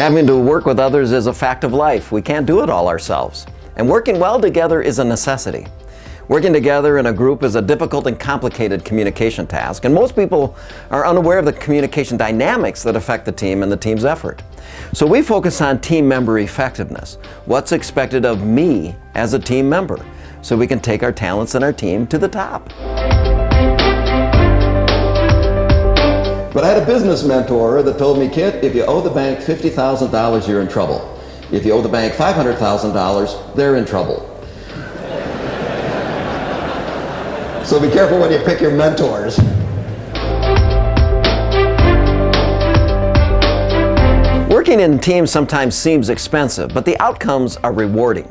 Having to work with others is a fact of life. We can't do it all ourselves. And working well together is a necessity. Working together in a group is a difficult and complicated communication task, and most people are unaware of the communication dynamics that affect the team and the team's effort. So we focus on team member effectiveness, what's expected of me as a team member, so we can take our talents and our team to the top. But I had a business mentor that told me, "Kid, if you owe the bank $50,000, you're in trouble. If you owe the bank $500,000, they're in trouble." So be careful when you pick your mentors. Working in teams sometimes seems expensive, but the outcomes are rewarding.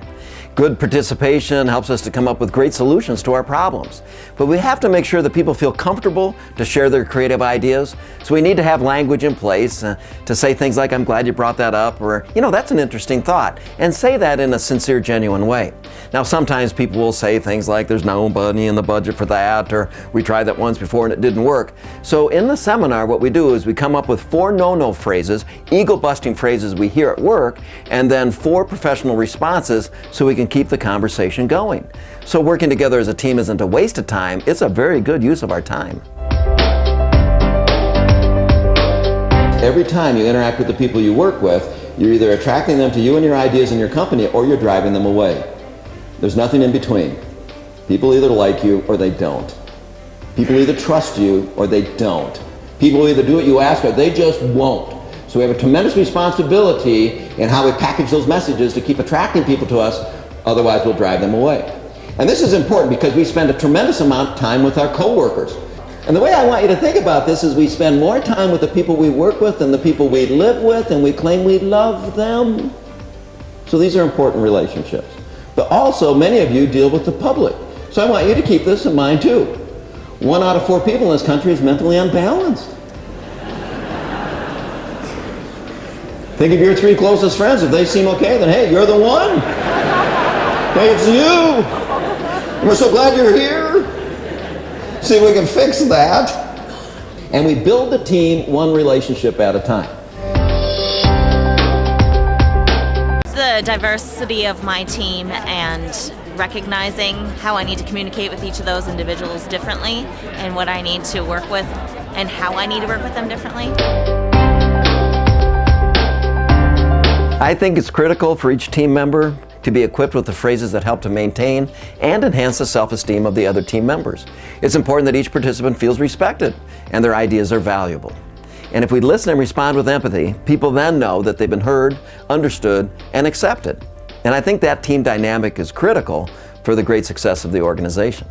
Good participation helps us to come up with great solutions to our problems. But we have to make sure that people feel comfortable to share their creative ideas. So we need to have language in place to say things like, "I'm glad you brought that up," or, "That's an interesting thought," and say that in a sincere, genuine way. Now, sometimes people will say things like, "There's no money in the budget for that," or "We tried that once before and it didn't work." So in the seminar, what we do is we come up with 4 no-no phrases, ego-busting phrases we hear at work, and then 4 professional responses so we can keep the conversation going. So working together as a team isn't a waste of time, it's a very good use of our time. Every time you interact with the people you work with, you're either attracting them to you and your ideas and your company, or you're driving them away. There's nothing in between. People either like you or they don't. People either trust you or they don't. People either do what you ask or they just won't. So we have a tremendous responsibility in how we package those messages to keep attracting people to us, otherwise we'll drive them away. And this is important because we spend a tremendous amount of time with our coworkers. And the way I want you to think about this is we spend more time with the people we work with than the people we live with, and we claim we love them. So these are important relationships. But also, many of you deal with the public. So I want you to keep this in mind too. 1 out of 4 people in this country is mentally unbalanced. Think of your 3 closest friends. If they seem okay, then hey, you're the one. Hey, it's you. We're so glad you're here. See if we can fix that. And we build the team one relationship at a time. The diversity of my team and recognizing how I need to communicate with each of those individuals differently and what I need to work with and how I need to work with them differently. I think it's critical for each team member to be equipped with the phrases that help to maintain and enhance the self-esteem of the other team members. It's important that each participant feels respected and their ideas are valuable. And if we listen and respond with empathy, people then know that they've been heard, understood, and accepted. And I think that team dynamic is critical for the great success of the organization.